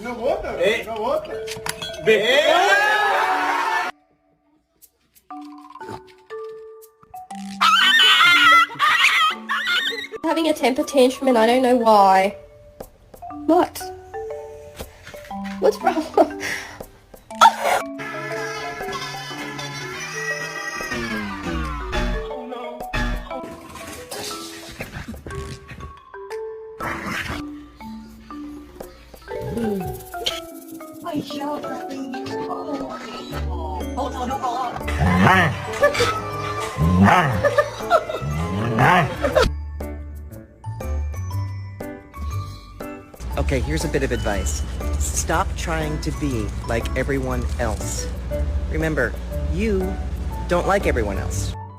No bota, no bota. Having a temper tantrum and I don't know why. What? What's wrong? Okay, here's a bit of advice. Stop trying to be like everyone else. Remember, you don't like everyone else.